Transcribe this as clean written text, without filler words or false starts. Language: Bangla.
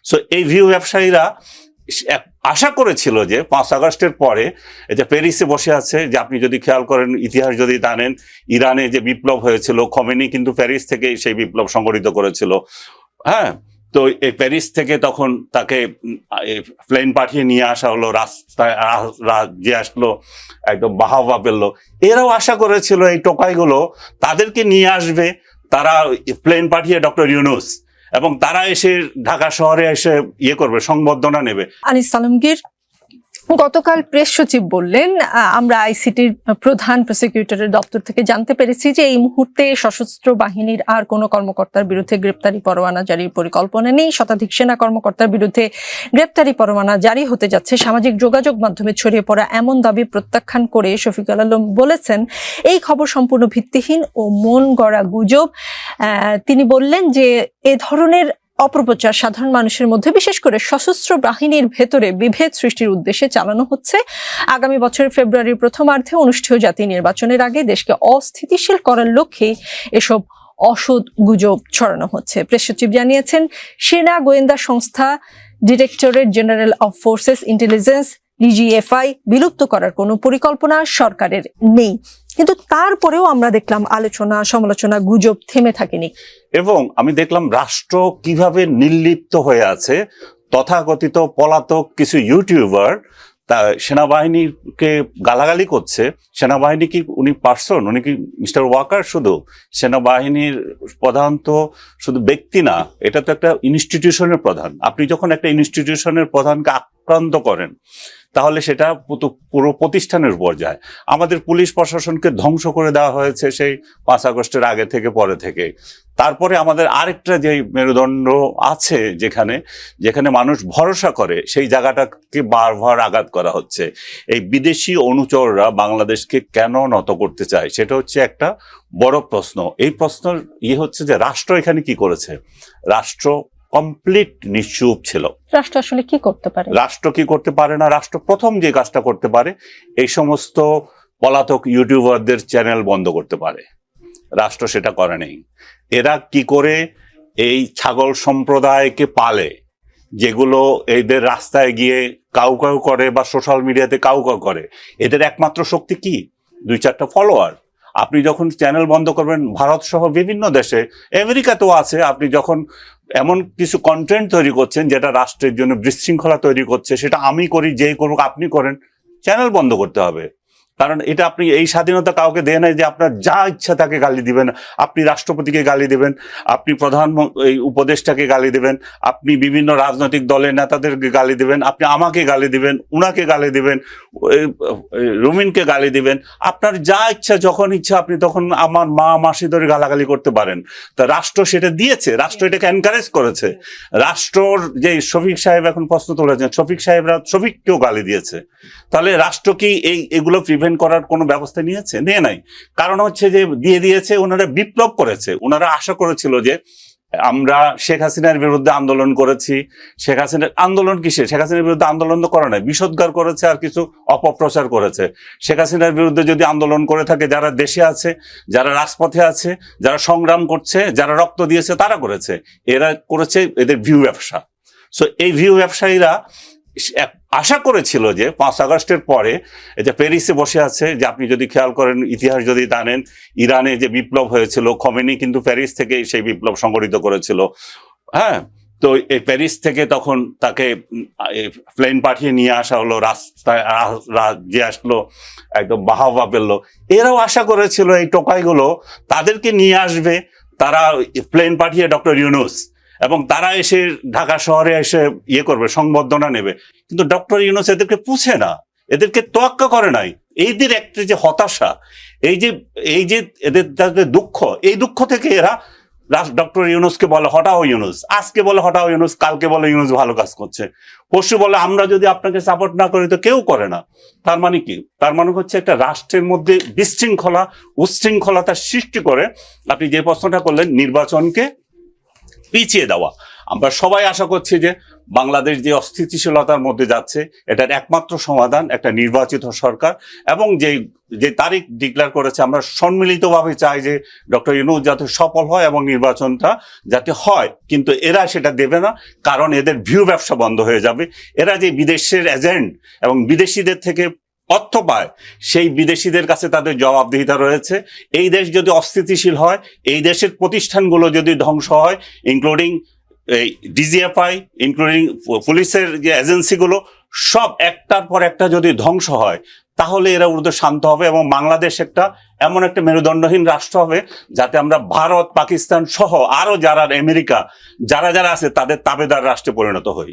সো এই ভিউ ব্যবসায়ীরা আশা করেছিল যে 5 আগস্টের পরে যে প্যারিসে বসে আছে, যে আপনি যদি খেয়াল করেন, ইতিহাস যদি জানেন, ইরানে যে বিপ্লব হয়েছিল, খোমেনি কিন্তু প্যারিস থেকে সেই বিপ্লব সংগঠিত করেছিল। হ্যাঁ, তো এই প্যারিস থেকে তখন তাকে প্লেন পাঠিয়ে নিয়ে আসা হলো, রাস্তায় যে আসলো একদম বাহাবা পেল। এরাও আশা করেছিল এই টোকাইগুলো তাদেরকে নিয়ে আসবে, তারা প্লেন পাঠিয়ে ডক্টর ইউনূস, এবং তারা এসে ঢাকা শহরে এসে করবে, সংবর্ধনা নেবে। আনিস আলমগীর, গতকাল প্রেস সচিব বললেন, আমরা আইসিটির প্রধান প্রসিকিউটরের দপ্তর থেকে জানতে পেরেছি যে এই মুহূর্তে সশস্ত্র বাহিনীর আর কোনো কর্মকর্তার বিরুদ্ধে গ্রেপ্তারি পরোয়ানা জারির পরিকল্পনা নেই। শতাধিক সেনা কর্মকর্তার বিরুদ্ধে গ্রেপ্তারি পরোয়ানা জারি হতে যাচ্ছে। সামাজিক যোগাযোগ মাধ্যমে ছড়িয়ে পড়া এমন দাবি প্রত্যাখ্যান করে শফিকুল আলম বলেছেন, এই খবর সম্পূর্ণ ভিত্তিহীন ও মন গড়া গুজব। তিনি বললেন যে এ ধরনের অপপ্রচার সাধারণ মানুষের মধ্যে, বিশেষ করে সশস্ত্র বাহিনীর ভেতরে বিভেদ সৃষ্টির উদ্দেশ্যে চালানো হচ্ছে। আগামী বছরের ফেব্রুয়ারির প্রথমার্ধে অনুষ্ঠেয় জাতীয় নির্বাচনের আগে দেশকে অস্থিতিশীল করার লক্ষ্যে এসব অসৎ গুজব ছড়ানো হচ্ছে। প্রেস সচিব জানিয়েছেন, সেনা গোয়েন্দা সংস্থা directorate general of forces intelligence DGFI বিলুপ্ত করার কোনো পরিকল্পনা সরকারের নেই। কিন্তু তারপরেও আমরা দেখলাম আলোচনা সমালোচনা, গুজব থেমে থাকেনি। এবং আমি দেখলাম রাষ্ট্র কিভাবে নির্লিপ্ত হয়ে আছে। তথাকথিত পলাতক কিছু ইউটিউবার তা সেনাবাহিনীকে গালাগালি করছে। সেনাবাহিনী কি উনি পার্সন? উনি কি মিস্টার ওয়াকার? শুধু সেনাবাহিনীর প্রধান তো শুধু ব্যক্তি না, এটা তো একটা ইনস্টিটিউশনের প্রধান। আপনি যখন একটা ইনস্টিটিউশনের প্রধানকে আক্রান্ত করেন তাহলে সেটা পুরো প্রতিষ্ঠানের উপর যায়। আমাদের পুলিশ প্রশাসনকে ধ্বংস করে দেওয়া হয়েছে সেই 5 আগস্টের আগে থেকে পরে থেকে। তারপরে আমাদের আরেকটা যে মেরুদণ্ড আছে, যেখানে মানুষ ভরসা করে, সেই জায়গাটাকে বারবার আঘাত করা হচ্ছে। এই বিদেশি অনুচররা বাংলাদেশকে কেন নত করতে চায়, সেটা হচ্ছে একটা বড় প্রশ্ন। এই প্রশ্নের হচ্ছে যে রাষ্ট্র এখানে কি করেছে? রাষ্ট্র কমপ্লিট নিশ্চুপ ছিল। রাষ্ট্র আসলে কি করতে পারে? রাষ্ট্র কি করতে পারে না? রাষ্ট্র প্রথম যে কাজটা করতে পারে, এই সমস্ত পলাতক ইউটিউবারদের চ্যানেল বন্ধ করতে পারে। রাষ্ট্র সেটা করে নেই। এরা কি করে এই ছাগল সম্প্রদায়কে পালে, যেগুলো এদের রাস্তায় গিয়ে কাউ কাউ করে বা সোশ্যাল মিডিয়াতে কাউ কাউ করে, এদের একমাত্র শক্তি কি? 2-4টা ফলোয়ার। আপনি যখন চ্যানেল বন্ধ করবেন, ভারত সহ বিভিন্ন দেশে, আমেরিকাতেও আছে, আপনি যখন এমন কিছু কন্টেন্ট তৈরি করছেন যেটা রাষ্ট্রের জন্য বিশৃঙ্খলা তৈরি করছে, সেটা আমি করি, যেই করুক আপনি করেন, চ্যানেল বন্ধ করতে হবে। কারণ এটা আপনি এই স্বাধীনতা কাউকে দেয় নাই যে আপনার যা ইচ্ছা তাকে গালি দিবেন। আপনি রাষ্ট্রপতিকে গালি দেবেন, আপনি প্রধানমন্ত্রী উপদেষ্টাকে গালি দেবেন, আপনি বিভিন্ন রাজনৈতিক দলের নেতাদেরকে গালি দেবেন, আপনি আমাকে গালি দিবেন, উনাকে গালি দিবেন, রুমিনকে গালি দিবেন। আপনার যা ইচ্ছা যখন ইচ্ছা আপনি তখন আমার মা মাসি ধরে গালাগালি করতে পারেন। তা রাষ্ট্র সেটা দিয়েছে, রাষ্ট্র এটাকে এনকারেজ করেছে। রাষ্ট্রর যে শফিক সাহেব এখন প্রশ্ন তুলেছেন, শফিক সাহেবরা শফিককেও গালি দিয়েছে। তাহলে রাষ্ট্র কি এগুলো প্রিভেন্ট করার কোনো ব্যবস্থা নিয়েছে? নেয় নাই। কারণ হচ্ছে যে দিয়ে দিয়েছে, ওনারা বিপ্লব করেছে। ওনারা আশা করেছিল যে আমরা শেখ হাসিনার বিরুদ্ধে আন্দোলন করেছি। শেখ হাসিনার আন্দোলন কিসে? শেখ হাসিনার বিরুদ্ধে আন্দোলন তো করে নাই, বিষোদ্গার করেছে আর কিছু অপপ্রচার করেছে। শেখ হাসিনার বিরুদ্ধে যদি আন্দোলন করে থাকে, যারা দেশে আছে, যারা রাজপথে আছে, যারা সংগ্রাম করছে, যারা রক্ত দিয়েছে, তারা করেছে। এরা করেছে এদের ভিউ ব্যবসা। সো এই ভিউ ব্যবসায়ীরা আশা করেছিল যে 5 আগস্টের পরে যে প্যারিসে বসে আছে, যে আপনি যদি খেয়াল করেন, ইতিহাস যদি জানেন, ইরানে যে বিপ্লব হয়েছিল, খোমেনি কিন্তু প্যারিস থেকে সেই বিপ্লব সংগঠিত করেছিল। হ্যাঁ, তো এই প্যারিস থেকে তখন তাকে প্লেন পাঠিয়ে নিয়ে আসা হলো, রাস্তায় যে আসলো একদম বাহাবা পেল। এরাও আশা করেছিল এই টোকাইগুলো তাদেরকে নিয়ে আসবে, তারা প্লেন পাঠিয়ে ডক্টর ইউনূস, এবং তারা এসে ঢাকা শহরে এসে করবে, সংবর্ধনা নেবে। কিন্তু ডক্টর ইউনূস এদেরকে পুছে না, এদেরকে তোয়াক্কা করে নাই। এইদের একটা যে হতাশা, এই যে এদের দুঃখ, এই দুঃখ থেকে এরা ডক্টর ইউনূসকে বলে হটাও ইউনূস, আজকে বলে হটাও ইউনূস, কালকে বলে ইউনূস ভালো কাজ করছে, পরশু বলে আমরা যদি আপনাকে সাপোর্ট না করি তো কেউ করে না। তার মানে কি? তার মানে হচ্ছে একটা রাষ্ট্রের মধ্যে বিশৃঙ্খলা, উচ্ছৃঙ্খলতার সৃষ্টি করে। আপনি যে প্রশ্নটা করলেন, নির্বাচনকে পিছিয়ে দেওয়া। আমরা সবাই আশা করছি যে বাংলাদেশ যে অস্থিতিশীলতার মধ্যে যাচ্ছে এটার একমাত্র সমাধান একটা নির্বাচিত সরকার, এবং যে তারিখ ডিক্লেয়ার করেছে আমরা সম্মিলিতভাবে চাই যে ডক্টর ইউনূস যাতে সফল হয় এবং নির্বাচনটা যাতে হয়, কিন্তু এরা সেটা দেবে না, কারণ এদের ভিউ ব্যবসা বন্ধ হয়ে যাবে। এরা যে বিদেশের এজেন্ট এবং বিদেশিদের থেকে অর্থ পায়, সেই বিদেশিদের কাছে তাদের জবাবদিহিতা রয়েছে। এই দেশ যদি অস্থিতিশীল হয়, এই দেশের প্রতিষ্ঠানগুলো যদি ধ্বংস হয়, ইনক্লুডিং এই ডিজিএফআই, ইনক্লুডিং পুলিশের যে এজেন্সিগুলো, সব একটার পর একটা যদি ধ্বংস হয়, তাহলে এরা উর্দু শান্ত হবে এবং বাংলাদেশ এমন একটা মেরুদণ্ডহীন রাষ্ট্র হবে যাতে আমরা ভারত, পাকিস্তান সহ আরো যারা আমেরিকা যারা আছে তাদের তাবেদার রাষ্ট্রে পরিণত হই।